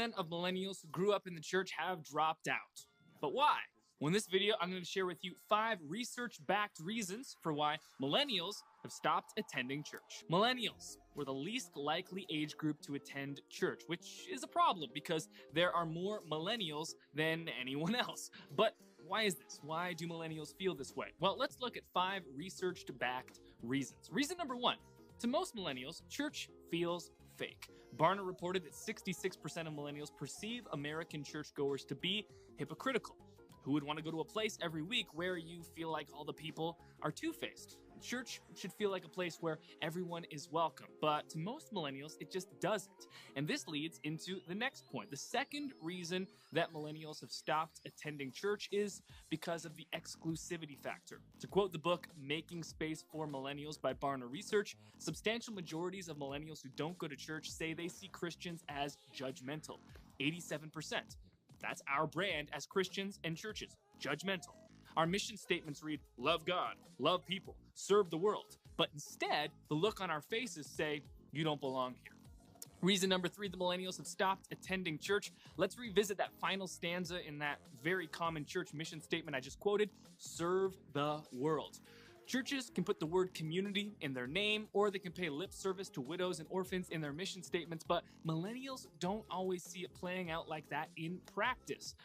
50% of millennials who grew up in the church have dropped out. But why? Well, in this video, I'm going to share with you 5 research-backed reasons for why millennials have stopped attending church. Millennials were the least likely age group to attend church, which is a problem because there are more millennials than anyone else. But why is this? Why do millennials feel this way? Well, let's look at 5 research-backed reasons. Reason number 1, to most millennials, church feels fake. Barna reported that 66% of millennials perceive American churchgoers to be hypocritical. Who would want to go to a place every week where you feel like all the people are two-faced? Church should feel like a place where everyone is welcome, but to most millennials, it just doesn't. And this leads into the next point. The second reason that millennials have stopped attending church is because of the exclusivity factor. To quote the book, Making Space for Millennials by Barna Research, substantial majorities of millennials who don't go to church say they see Christians as judgmental. 87%. That's our brand as Christians and churches, judgmental. Our mission statements read, love God, love people, serve the world. But instead, the look on our faces say, you don't belong here. Reason number 3, the millennials have stopped attending church. Let's revisit that final stanza in that very common church mission statement I just quoted, serve the world. Churches can put the word community in their name, or they can pay lip service to widows and orphans in their mission statements, but millennials don't always see it playing out like that in practice.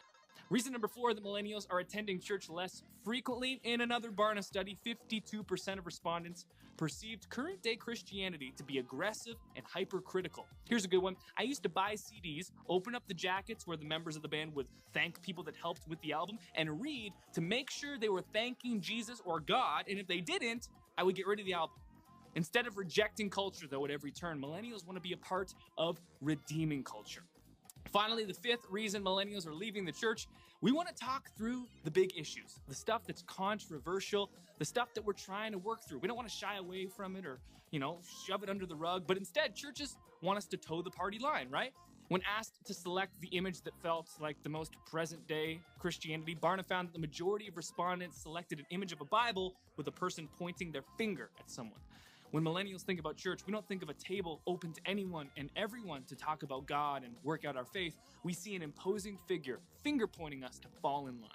Reason number 4, the millennials are attending church less frequently. In another Barna study, 52% of respondents perceived current-day Christianity to be aggressive and hypercritical. Here's a good one. I used to buy CDs, open up the jackets where the members of the band would thank people that helped with the album, and read to make sure they were thanking Jesus or God, and if they didn't, I would get rid of the album. Instead of rejecting culture, though, at every turn, millennials want to be a part of redeeming culture. Finally, the 5th reason millennials are leaving the church, we want to talk through the big issues, the stuff that's controversial, the stuff that we're trying to work through. We don't want to shy away from it or, shove it under the rug, but instead, churches want us to toe the party line, right? When asked to select the image that felt like the most present-day Christianity, Barna found that the majority of respondents selected an image of a Bible with a person pointing their finger at someone. When millennials think about church, we don't think of a table open to anyone and everyone to talk about God and work out our faith. We see an imposing figure, finger pointing us to fall in line.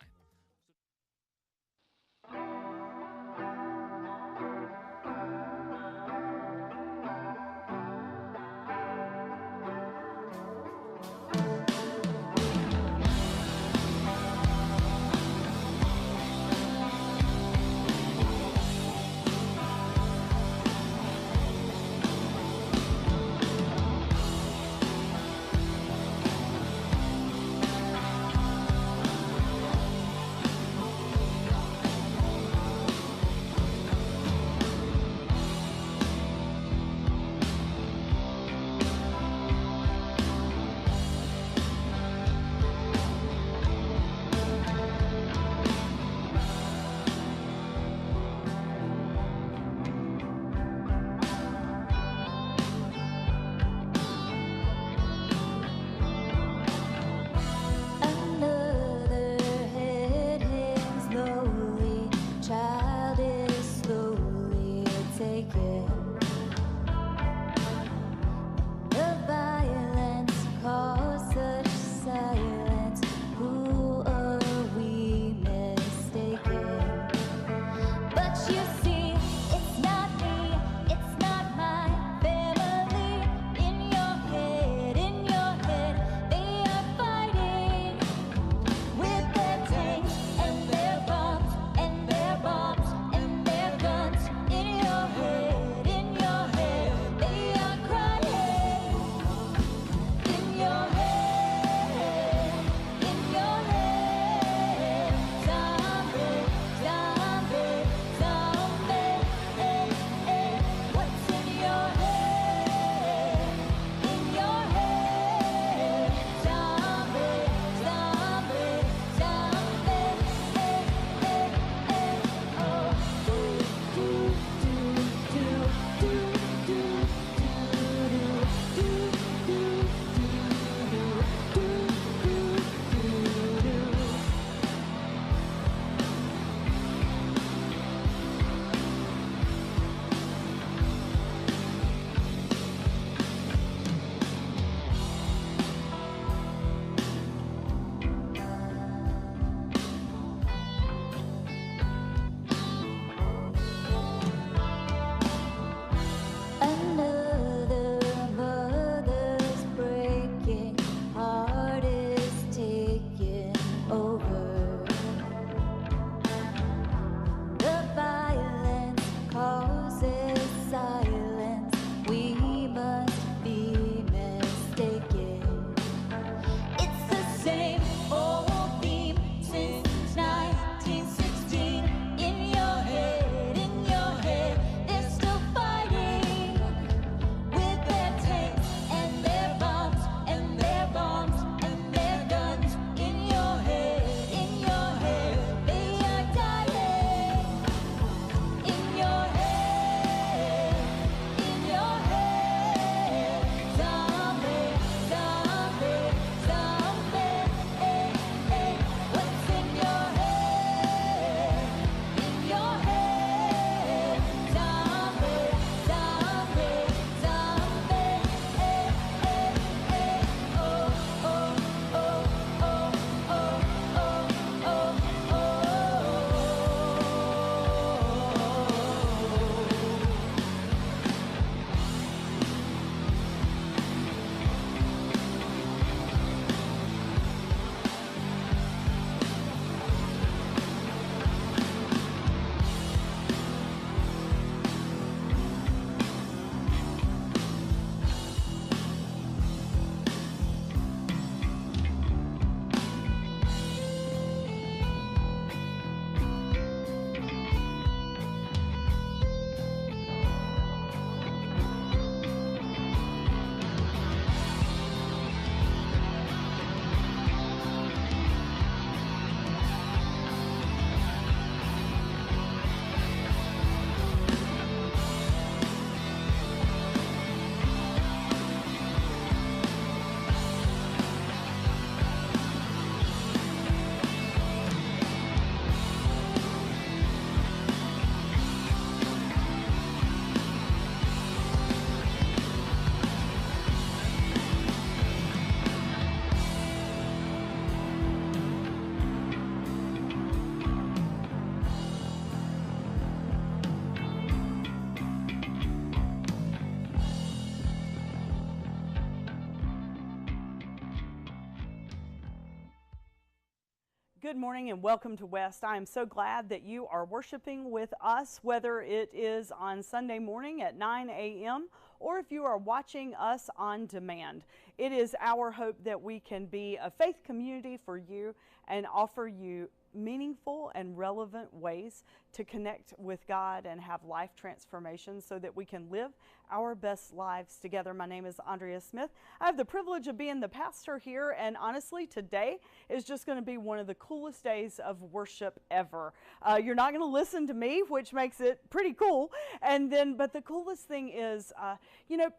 Good morning and welcome to West. I am so glad that you are worshiping with us, whether it is on Sunday morning at 9 a.m. or if you are watching us on demand. It is our hope that we can be a faith community for you and offer you meaningful and relevant ways to connect with God and have life transformation so that we can live our best lives together. My name is Andrea Smith. I have the privilege of being the pastor here, and honestly, today is just going to be one of the coolest days of worship ever. You're not going to listen to me, which makes it pretty cool, but the coolest thing is,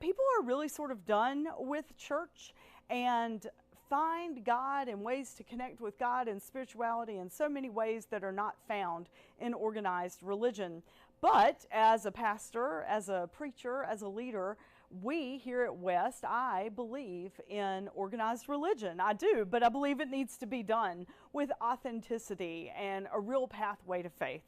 people are really sort of done with church and find God and ways to connect with God and spirituality in so many ways that are not found in organized religion. But as a pastor, as a preacher, as a leader, we here at West, I believe in organized religion. I do, but I believe it needs to be done with authenticity and a real pathway to faith.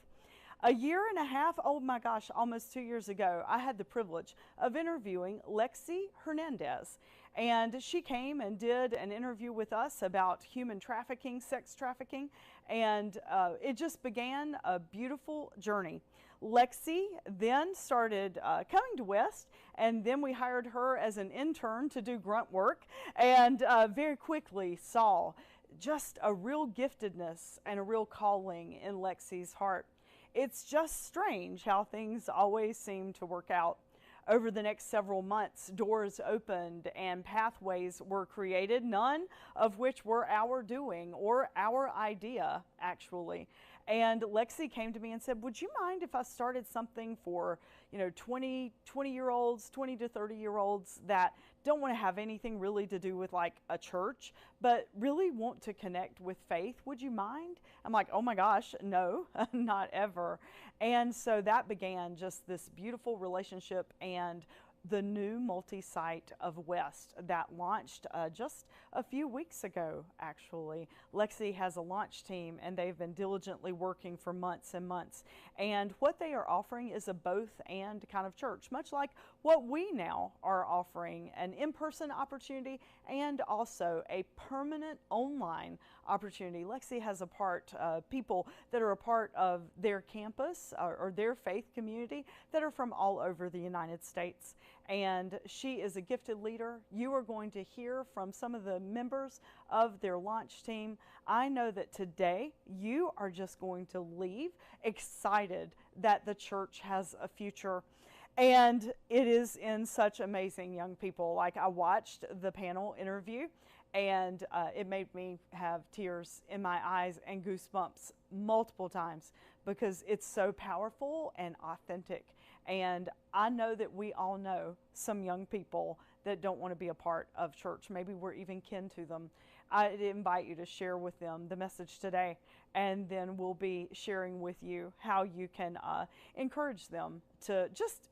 A year and a half, oh my gosh, almost 2 years ago, I had the privilege of interviewing Lexi Hernandez. And she came and did an interview with us about human trafficking, sex trafficking, and it just began a beautiful journey. Lexi then started coming to West, and then we hired her as an intern to do grunt work, and very quickly saw just a real giftedness and a real calling in Lexi's heart. It's just strange how things always seem to work out. Over the next several months, doors opened and pathways were created, none of which were our doing or our idea, actually. And Lexi came to me and said, would you mind if I started something for, 20-year-olds, 20 to 30-year-olds that don't want to have anything really to do with like a church, but really want to connect with faith? Would you mind? I'm like, oh my gosh, no, not ever. And so that began just this beautiful relationship and the new multi-site of West that launched just a few weeks ago, actually. Lexi has a launch team, and they've been diligently working for months and months. And what they are offering is a both and kind of church, much like what we now are offering, an in-person opportunity and also a permanent online opportunity. Lexi has people that are a part of their campus or their faith community that are from all over the United States. And she is a gifted leader. You are going to hear from some of the members of their launch team. I know that today you are just going to leave excited that the church has a future. And it is in such amazing young people. Like, I watched the panel interview, and it made me have tears in my eyes and goosebumps multiple times because it's so powerful and authentic. And I know that we all know some young people that don't want to be a part of church. Maybe we're even kin to them. I invite you to share with them the message today, and then we'll be sharing with you how you can encourage them to just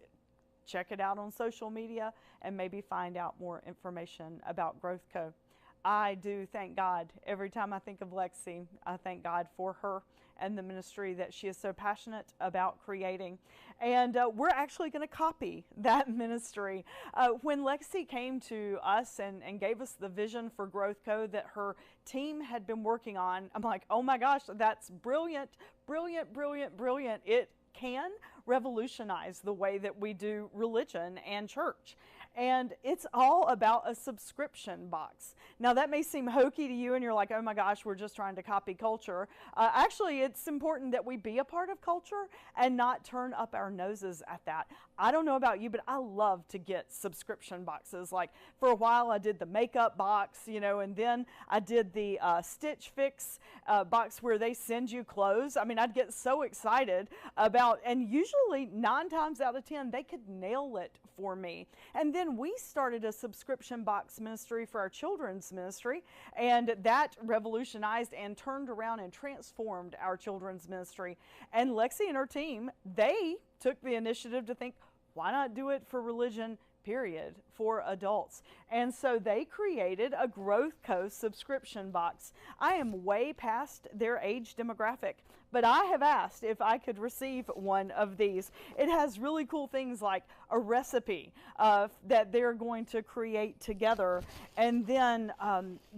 check it out on social media and maybe find out more information about Growth Co. I do thank God every time I think of Lexi. I thank God for her and the ministry that she is so passionate about creating. And we're actually going to copy that ministry. When Lexi came to us and gave us the vision for Growth Co. that her team had been working on, I'm like, oh my gosh, that's brilliant, brilliant, brilliant, brilliant. It can revolutionize the way that we do religion and church. And it's all about a subscription box. Now, that may seem hokey to you, and you're like, oh my gosh, we're just trying to copy culture. Actually, it's important that we be a part of culture and not turn up our noses at that. I don't know about you, but I love to get subscription boxes. Like, for a while, I did the makeup box, and then I did the Stitch Fix box where they send you clothes. I mean, I'd get so excited about, and usually 9 times out of 10, they could nail it for me. And then we started a subscription box ministry for our children's ministry, and that revolutionized and turned around and transformed our children's ministry. And Lexi and her team, they took the initiative to think, why not do it for religion period, for adults. And so they created a Growth Co subscription box. I am way past their age demographic, but I have asked if I could receive one of these. It has really cool things like a recipe that they're going to create together. And then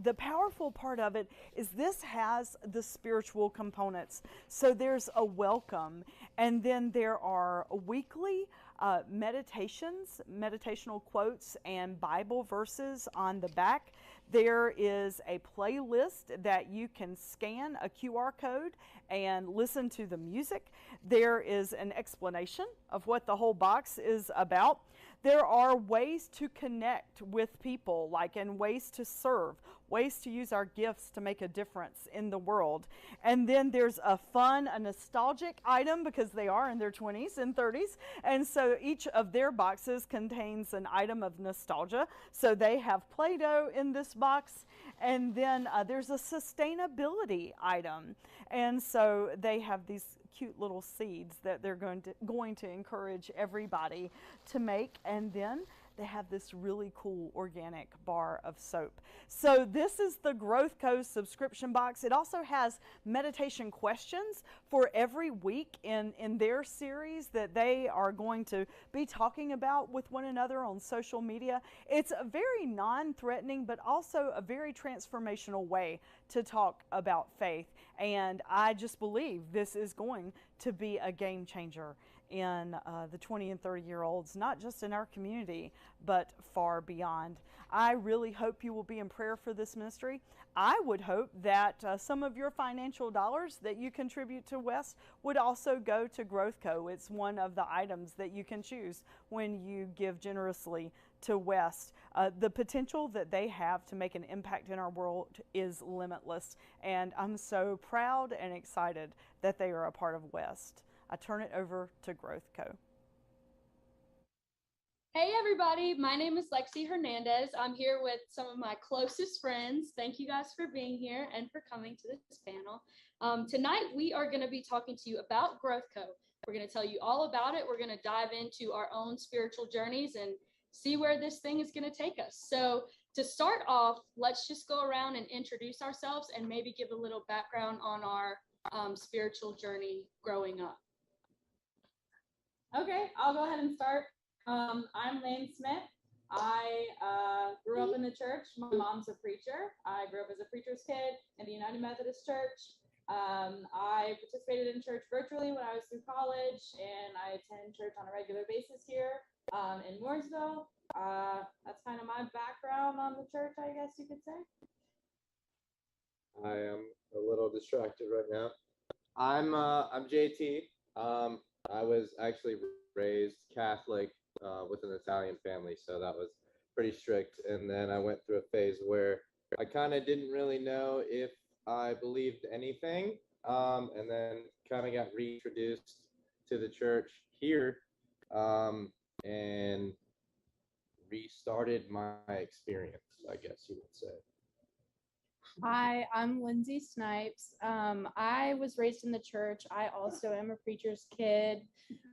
the powerful part of it is this has the spiritual components. So there's a welcome, and then there are weekly meditations, meditational quotes, and Bible verses on the back. There is a playlist that you can scan a QR code and listen to the music. There is an explanation of what the whole box is about. There are ways to connect with people, and ways to serve, ways to use our gifts to make a difference in the world. And then there's a nostalgic item, because they are in their 20s and 30s. And so each of their boxes contains an item of nostalgia. So they have Play-Doh in this box. And then there's a sustainability item. And so they have these cute little seeds that they're going to encourage everybody to make. And then they have this really cool organic bar of soap. So this is the Growth Co subscription box. It also has meditation questions for every week in their series that they are going to be talking about with one another on social media. It's a very non-threatening, but also a very transformational way to talk about faith. And I just believe this is going to be a game changer in the 20 and 30-year-olds, not just in our community, but far beyond. I really hope you will be in prayer for this ministry. I would hope that some of your financial dollars that you contribute to West would also go to Growth Co. It's one of the items that you can choose when you give generously to West. The potential that they have to make an impact in our world is limitless, and I'm so proud and excited that they are a part of West. I turn it over to Growth Co. Hey everybody, my name is Lexi Hernandez. I'm here with some of my closest friends. Thank you guys for being here and for coming to this panel. Tonight we are going to be talking to you about Growth Co. We're going to tell you all about it. We're going to dive into our own spiritual journeys and see where this thing is going to take us. So to start off, let's just go around and introduce ourselves and maybe give a little background on our spiritual journey growing up. Okay, I'll go ahead and start. I'm Lane Smith. I grew up in the church. My mom's a preacher. I grew up as a preacher's kid in the United Methodist Church. I participated in church virtually when I was through college, and I attend church on a regular basis here in Mooresville. That's kind of my background on the church, I guess you could say. I am a little distracted right now. I'm JT. I was actually raised Catholic with an Italian family, so that was pretty strict. And then I went through a phase where I kind of didn't really know if I believed anything, and then kind of got reintroduced to the church here, and restarted my experience, I guess you would say. Hi, I'm Lindsay Snipes. I was raised in the church. I also am a preacher's kid.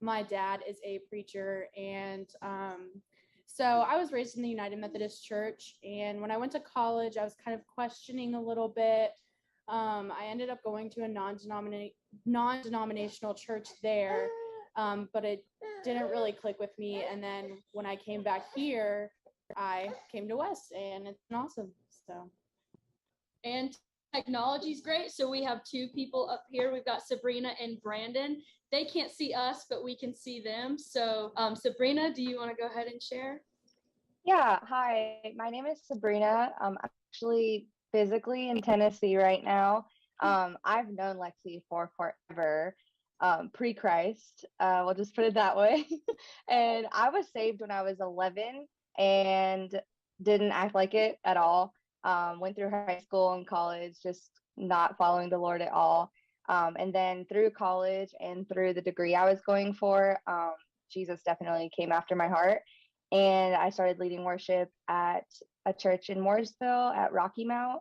My dad is a preacher, and so I was raised in the United Methodist Church. And when I went to college, I was kind of questioning a little bit. I ended up going to a non-denominational church there, but it didn't really click with me. And then when I came back here, I came to West, and it's been awesome. So. And technology is great. So we have two people up here. We've got Sabrina and Brandon. They can't see us, but we can see them. So Sabrina, do you want to go ahead and share? Yeah, hi, my name is Sabrina. I'm actually physically in Tennessee right now. I've known Lexi for forever, pre-Christ, we'll just put it that way. And I was saved when I was 11 and didn't act like it at all. Went through high school and college, just not following the Lord at all. And then through college and through the degree I was going for, Jesus definitely came after my heart. And I started leading worship at a church in Mooresville at Rocky Mount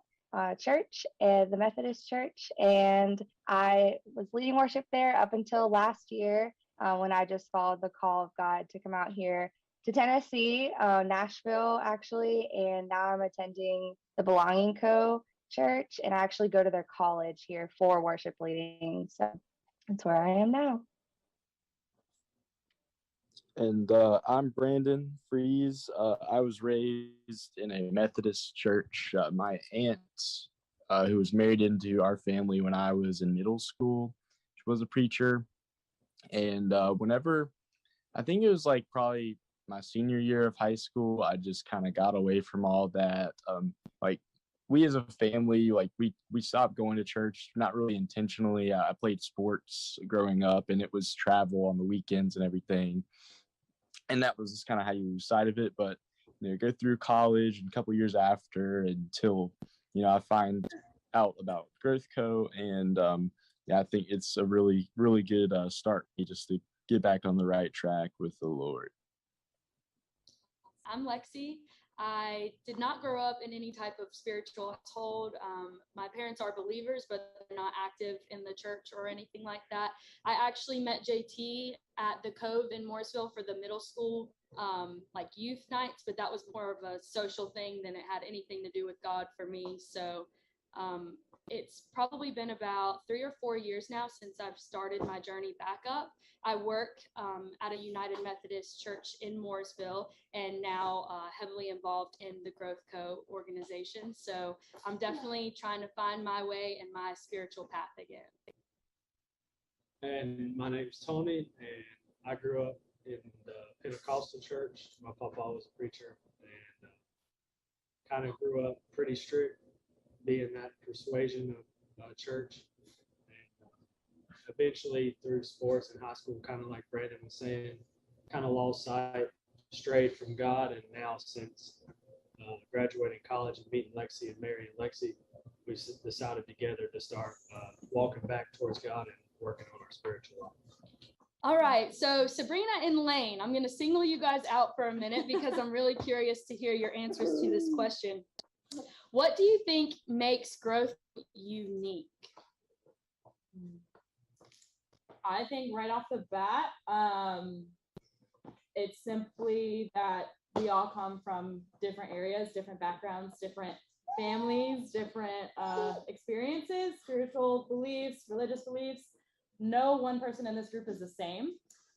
Church, the Methodist Church. And I was leading worship there up until last year when I just followed the call of God to come out here to Tennessee, Nashville actually, and now I'm attending the Belonging Co. church, and I actually go to their college here for worship leading. So that's where I am now. And I'm Brandon Fries. I was raised in a Methodist church. My aunt, who was married into our family when I was in middle school, she was a preacher. And whenever, I think it was like probably my senior year of high school, I just kind of got away from all that. Like we as a family, like we stopped going to church, not really intentionally. I played sports growing up, and it was travel on the weekends and everything. And that was just kind of how you lose sight of it. But go through college and a couple years after until I find out about Growth Co. And I think it's a really, really good start just to get back on the right track with the Lord. I'm Lexi. I did not grow up in any type of spiritual household. My parents are believers, but they're not active in the church or anything like that. I actually met JT at the Cove in Mooresville for the middle school like youth nights, but that was more of a social thing than it had anything to do with God for me. So it's probably been about 3 or 4 years now since I've started my journey back up. I work at a United Methodist Church in Mooresville, and now heavily involved in the Growth Co. organization. So I'm definitely trying to find my way and my spiritual path again. And my name's Tony, and I grew up in the Pentecostal church. My papa was a preacher, and kind of grew up pretty strict, being that persuasion of church. Eventually through sports in high school, kind of like Brandon was saying, kind of lost sight, strayed from God. And now since graduating college and meeting Lexi and marrying Lexi, we decided together to start walking back towards God and working on our spiritual life. All right, so Sabrina and Lane, I'm going to single you guys out for a minute because I'm really curious to hear your answers to this question. What do you think makes Growth unique? I think right off the bat, it's simply that we all come from different areas, different backgrounds, different families, different experiences, spiritual beliefs, religious beliefs. No one person in this group is the same.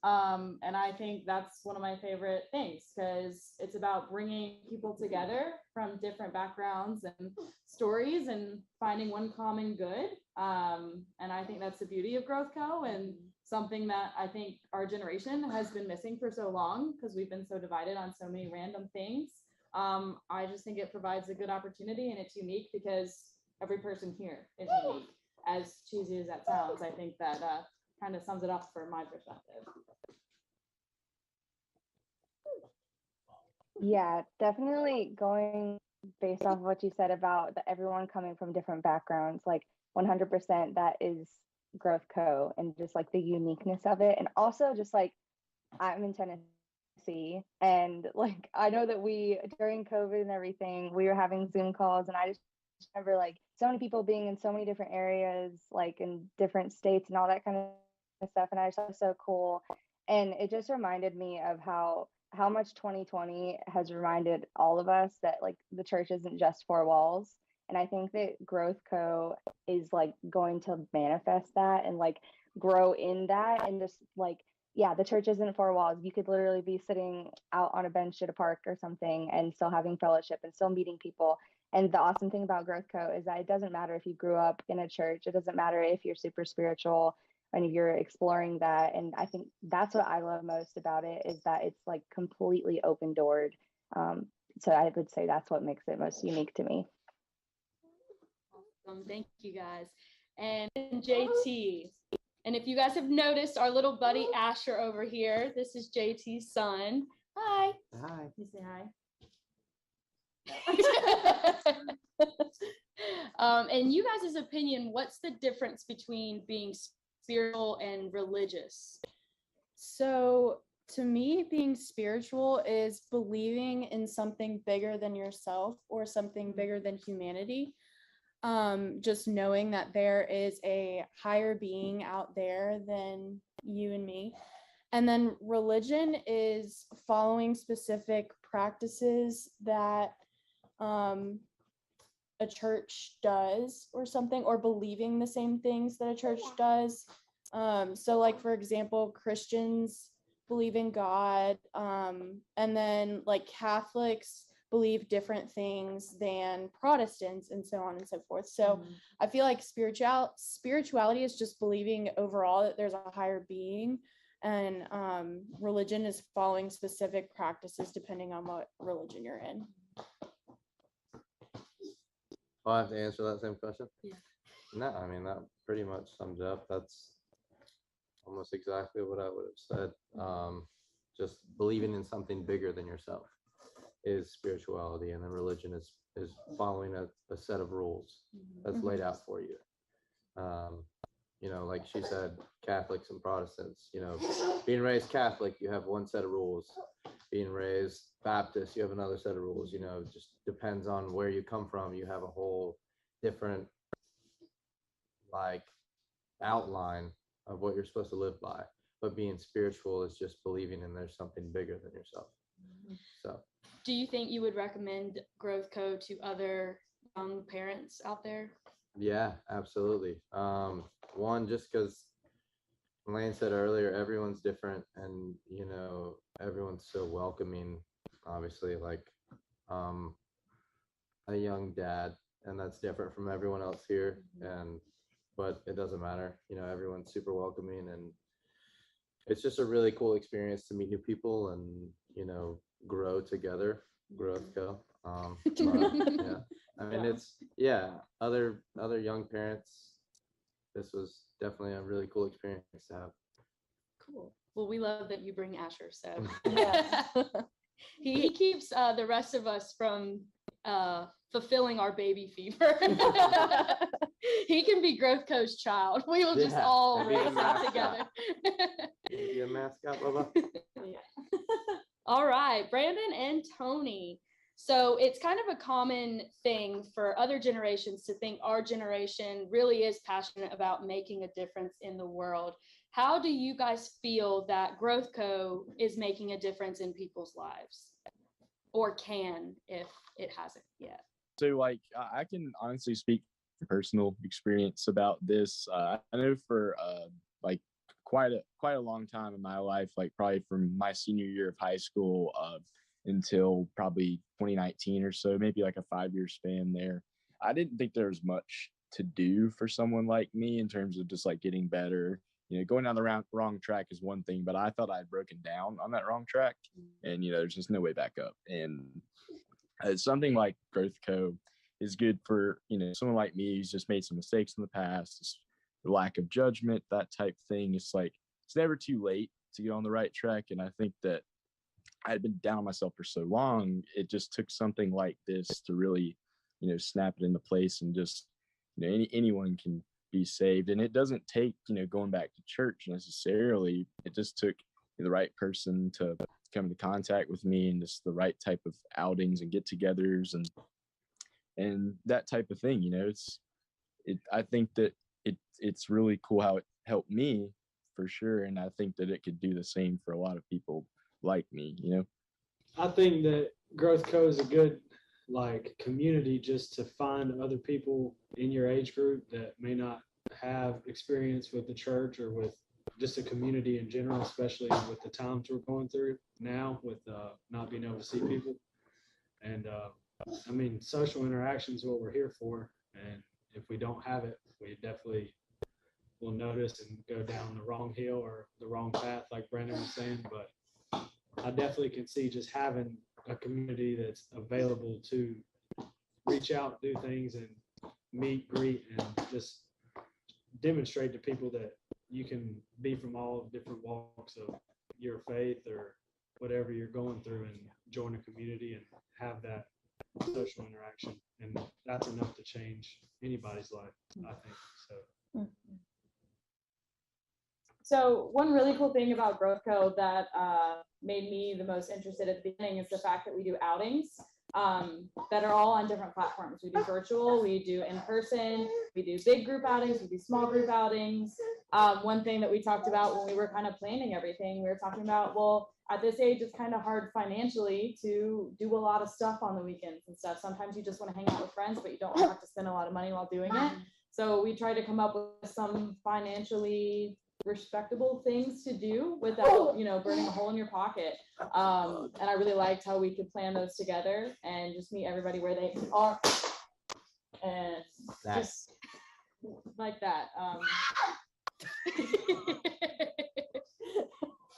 And I think that's one of my favorite things, because it's about bringing people together from different backgrounds and stories and finding one common good. And I think that's the beauty of Growth Co. and something that I think our generation has been missing for so long because we've been so divided on so many random things. I just think it provides a good opportunity, and it's unique because every person here is unique. As cheesy as that sounds, I think that kind of sums it up for my perspective. Yeah, definitely going based off of what you said about everyone coming from different backgrounds, like 100% that is Growth Co. and just like the uniqueness of it. And also just like I'm in Tennessee, and like I know that we during COVID and everything, we were having Zoom calls, and I just remember like so many people being in so many different areas, like in different states and all that kind of stuff. And I just thought it was so cool. And it just reminded me of how much 2020 has reminded all of us that like the church isn't just four walls. And I think that Growth Co. is like going to manifest that and like grow in that, and just like, yeah, the church isn't four walls. You could literally be sitting out on a bench at a park or something and still having fellowship and still meeting people. And the awesome thing about Growth Co. is that it doesn't matter if you grew up in a church. It doesn't matter if you're super spiritual and if you're exploring that. And I think that's what I love most about it, is that it's like completely open doored. So I would say that's what makes it most unique to me. Awesome. Thank you guys. And JT. And if you guys have noticed, our little buddy Asher over here, this is JT's son. Hi. Hi. You say hi. In you guys' opinion, what's the difference between being spiritual and religious? So to me, being spiritual is believing in something bigger than yourself or something bigger than humanity. Just knowing that there is a higher being out there than you and me. And then religion is following specific practices that a church does or something, or believing the same things that a church does. So like, for example, Christians believe in God, and then like Catholics believe different things than Protestants, and so on and so forth. So I feel like spirituality is just believing overall that there's a higher being, and religion is following specific practices depending on what religion you're in. I have to answer that same question? Yeah. No, I mean, that pretty much sums it up. That's almost exactly what I would have said. Just believing in something bigger than yourself is spirituality, and then religion is following a set of rules that's laid out for you. You know, like she said, Catholics and Protestants, you know, being raised Catholic, you have one set of rules. Being raised Baptist, you have another set of rules. You know, just depends on where you come from. You have a whole different like outline of what you're supposed to live by. But being spiritual is just believing in there's something bigger than yourself. So Do you think you would recommend Growth Co to other young parents out there? yeah, absolutely. One, just because Lane said earlier, everyone's different, and you know, everyone's so welcoming. Obviously, like a young dad, and that's different from everyone else here. But it doesn't matter. You know, everyone's super welcoming, and it's just a really cool experience to meet new people and, you know, grow together. Growth Co. Yeah, I mean, it's other young parents. This was definitely a really cool experience to have. Cool. Well, we love that you bring Asher. So Yes. he keeps the rest of us from fulfilling our baby fever. He can be Growth Co's child. We will just all and be the raise him mascot. together. Be a mascot, Bubba. All right, Brandon and Tony. So it's kind of a common thing for other generations to think our generation really is passionate about making a difference in the world. How do you guys feel that Growth Co is making a difference in people's lives? Or can, if it hasn't yet? So like, I can honestly speak from personal experience about this. I know for like quite a long time in my life, like probably from my senior year of high school until probably 2019 or so, maybe like a 5-year span there, I didn't think there was much to do for someone like me in terms of just like getting better. You know, going down the wrong track is one thing, but I thought I'd broken down on that wrong track, and you know, there's just no way back up. And something like Growth Co is good for, you know, someone like me who's just made some mistakes in the past, just the lack of judgment, that type thing. It's like, it's never too late to get on the right track. And I think that I had been down on myself for so long, it just took something like this to really, you know, snap it into place, and just, you know, anyone can be saved. And it doesn't take, you know, going back to church necessarily. It just took the right person to come into contact with me, and just the right type of outings and get-togethers and that type of thing. You know, I think that it's really cool how it helped me for sure, and I think that it could do the same for a lot of people like me, you know. I think that Growth Co is a good like community just to find other people in your age group that may not have experience with the church or with just a community in general, especially with the times we're going through now with not being able to see people. And I mean, social interaction is what we're here for. And if we don't have it, we definitely will notice and go down the wrong hill or the wrong path, like Brandon was saying. But I definitely can see just having a community that's available to reach out, do things, and meet, greet, and just demonstrate to people that you can be from all different walks of your faith or whatever you're going through, and join a community and have that social interaction. And that's enough to change anybody's life, I think. So one really cool thing about Growth Co that made me the most interested at the beginning is the fact that we do outings. that are all on different platforms. We do virtual, we do in person, we do big group outings, we do small group outings. One thing that we talked about when we were kind of planning everything, we were talking about, well, at this age, it's kind of hard financially to do a lot of stuff on the weekends and stuff. Sometimes you just want to hang out with friends, but you don't have to spend a lot of money while doing it. So we try to come up with some financially respectable things to do without, burning a hole in your pocket. And I really liked how we could plan those together and just meet everybody where they are. And just like that.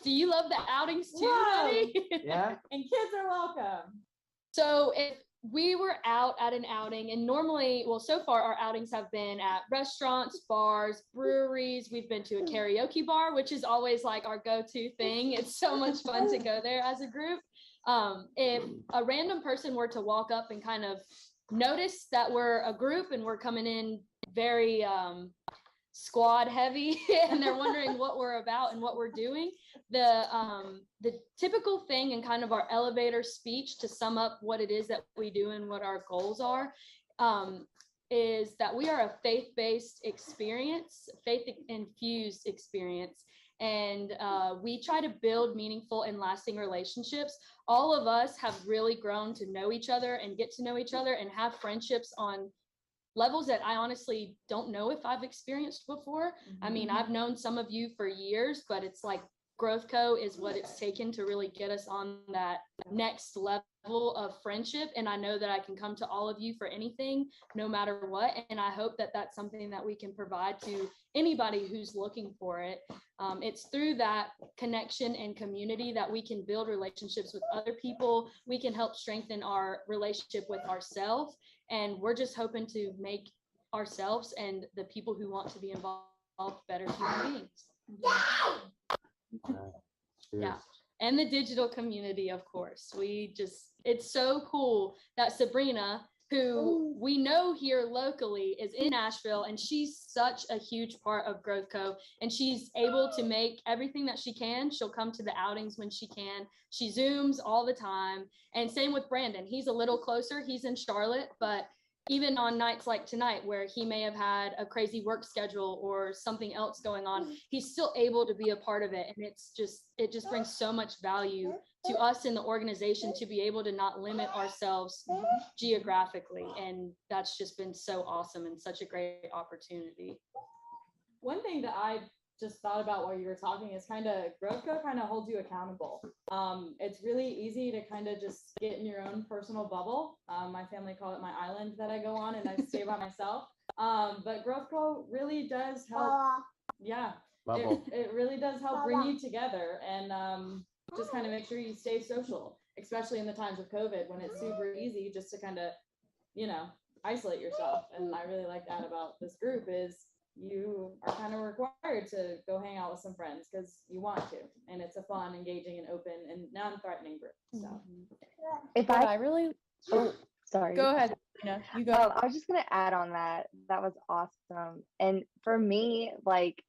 Do you love the outings too, buddy? Yeah. And kids are welcome. So if we were out at an outing, and normally, well, so far our outings have been at restaurants, bars, breweries. We've been to a karaoke bar, which is always like our go-to thing. It's so much fun to go there as a group. If a random person were to walk up and kind of notice that we're a group and we're coming in very squad heavy and they're wondering what we're about and what we're doing, the typical thing and kind of our elevator speech to sum up what it is that we do and what our goals are, is that we are a faith-based experience, faith-infused experience, and we try to build meaningful and lasting relationships. All of us have really grown to know each other and get to know each other and have friendships on levels that I honestly don't know if I've experienced before. I mean, I've known some of you for years, but it's like Growth Co is what it's taken to really get us on that next level of friendship. And I know that I can come to all of you for anything, no matter what. And I hope that that's something that we can provide to anybody who's looking for it. It's through that connection and community that we can build relationships with other people. We can help strengthen our relationship with ourselves. And we're just hoping to make ourselves and the people who want to be involved better human beings. Yeah. And the digital community, of course. It's so cool that Sabrina, who we know here locally, is in Nashville, and she's such a huge part of Growth Co. And she's able to make everything that she can. She'll come to the outings when she can. She Zooms all the time. And same with Brandon. He's a little closer. He's in Charlotte, but even on nights like tonight where he may have had a crazy work schedule or something else going on, he's still able to be a part of it. And it just brings so much value to us in the organization to be able to not limit ourselves geographically. And that's just been so awesome and such a great opportunity. One thing that I just thought about while you were talking is kind of Growth Co kind of holds you accountable. It's really easy to kind of just get in your own personal bubble. My family call it my island that I go on and I stay by myself. But Growth Co really does help. Yeah, it really does help bring you together and just kind of make sure you stay social, especially in the times of COVID when it's super easy just to kind of, isolate yourself. And I really like that about this group is you are kind of required to go hang out with some friends because you want to, and it's a fun, engaging, and open and non-threatening group. So if I really sorry, Go ahead, Sabrina. You go. I was just gonna add on that. That was awesome. And for me, like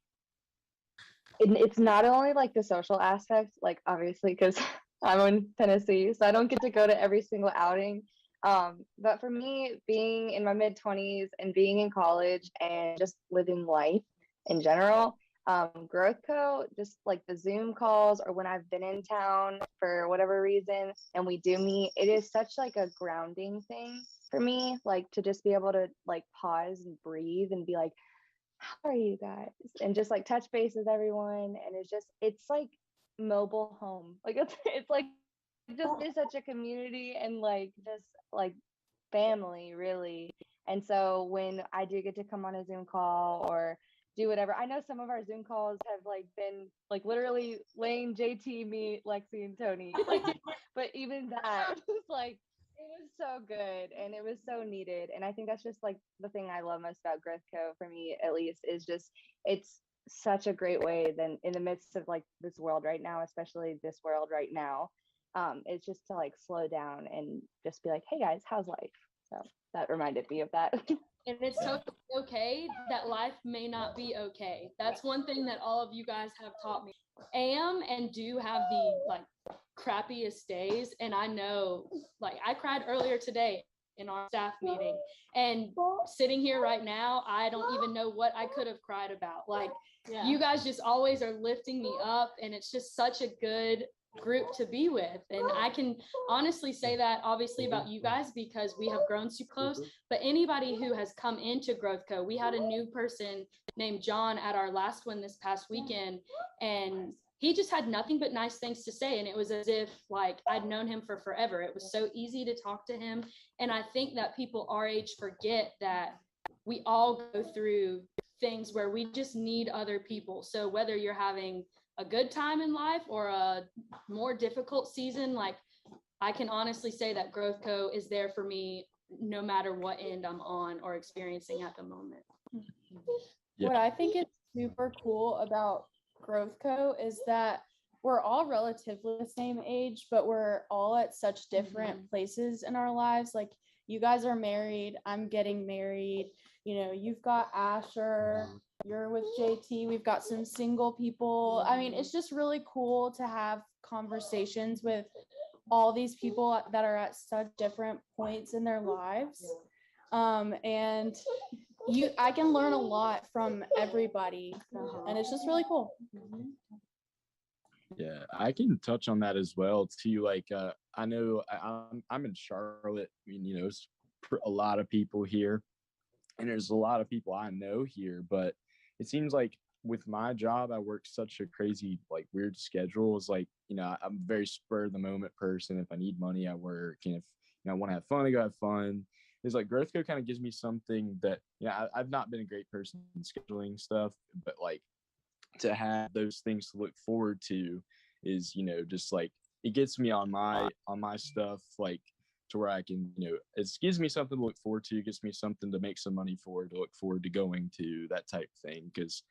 it's not only like the social aspect, like obviously because I'm in Tennessee, so I don't get to go to every single outing. But for me, being in my mid-20s and being in college and just living life in general, Growth Co, just like the Zoom calls or when I've been in town for whatever reason and we do meet, it is such like a grounding thing for me, like to just be able to like pause and breathe and be like, how are you guys? And just like touch base with everyone. And it's like mobile home. Like it's like just is such a community and like just like family really. And so when I do get to come on a Zoom call or do whatever, I know some of our Zoom calls have like been like literally Lane, JT, me, Lexi, and Tony, like, but even that was like, it was so good and it was so needed. And I think that's just like the thing I love most about Growth Co, for me at least, is just it's such a great way then in the midst of like this world right now, especially this world right now, it's just to like slow down and just be like, hey guys, how's life? So that reminded me of that. And it's totally okay that life may not be okay. That's one thing that all of you guys have taught me. Am and do have the like crappiest days. And I know, like, I cried earlier today in our staff meeting, and sitting here right now, I don't even know what I could have cried about. Like, you guys just always are lifting me up, and it's just such a good group to be with. And I can honestly say that obviously about you guys because we have grown so close, but anybody who has come into Growth Co, we had a new person named John at our last one this past weekend, and he just had nothing but nice things to say. And it was as if like I'd known him for forever. It was so easy to talk to him. And I think that people our age forget that we all go through things where we just need other people. So whether you're having a good time in life or a more difficult season, like, I can honestly say that Growth Co is there for me no matter what end I'm on or experiencing at the moment. What I think is super cool about Growth Co is that we're all relatively the same age, but we're all at such different places in our lives. Like, you guys are married, I'm getting married, you know, you've got Asher, you're with JT, we've got some single people. I mean, it's just really cool to have conversations with all these people that are at such different points in their lives. And I can learn a lot from everybody, and it's just really cool. Yeah, I can touch on that as well too. Like, I know I'm in Charlotte. I mean, you know, it's a lot of people here, and there's a lot of people I know here. But it seems like with my job, I work such a crazy, like, weird schedule. It's like, you know, I'm a very spur of the moment person. If I need money, I work, and if I want to have fun, I go have fun. It's like Growth Co kind of gives me something that, I've not been a great person in scheduling stuff, but like, to have those things to look forward to is, just like, it gets me on my stuff, like, to where I can, it gives me something to look forward to, gets me something to make some money for, to look forward to going to, that type of thing. Because,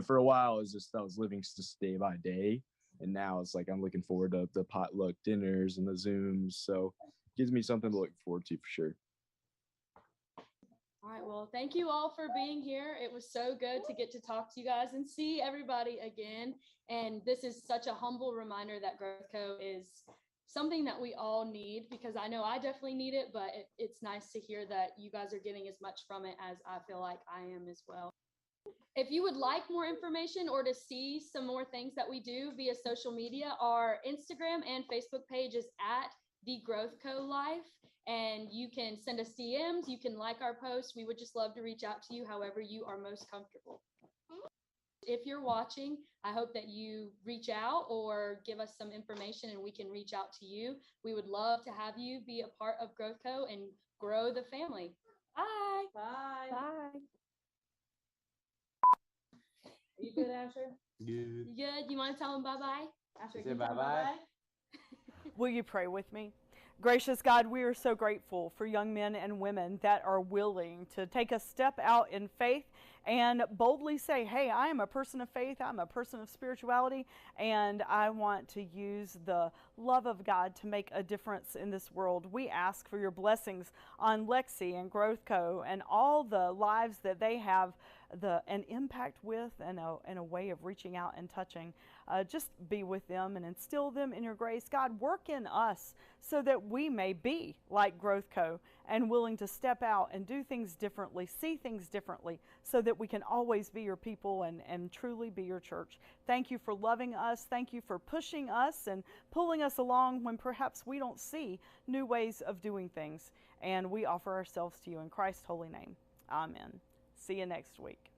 for a while I was living just day by day, and now it's like I'm looking forward to the potluck dinners and the Zooms. So it gives me something to look forward to for sure. All right, well, thank you all for being here. It was so good to get to talk to you guys and see everybody again. And this is such a humble reminder that Growth Co is something that we all need, because I know I definitely need it, but it's nice to hear that you guys are getting as much from it as I feel like I am as well. If you would like more information or to see some more things that we do via social media, our Instagram and Facebook page is at The Growth Co Life. And you can send us DMs, you can like our posts. We would just love to reach out to you however you are most comfortable. If you're watching, I hope that you reach out or give us some information and we can reach out to you. We would love to have you be a part of Growth Co and grow the family. Bye. Bye. Bye. You good, Asher? You good? You want to tell them bye-bye? Asher, Say bye-bye. Will you pray with me? Gracious God, we are so grateful for young men and women that are willing to take a step out in faith and boldly say, hey, I am a person of faith, I'm a person of spirituality, and I want to use the love of God to make a difference in this world. We ask for your blessings on Lexi and Growth Co and all the lives that they have an impact with, and a way of reaching out and touching. Just be with them and instill them in your grace. God, work in us so that we may be like Growth Co and willing to step out and do things differently, see things differently, so that we can always be your people and truly be your church. Thank you for loving us. Thank you for pushing us and pulling us along when perhaps we don't see new ways of doing things. And we offer ourselves to you in Christ's holy name. Amen. See you next week.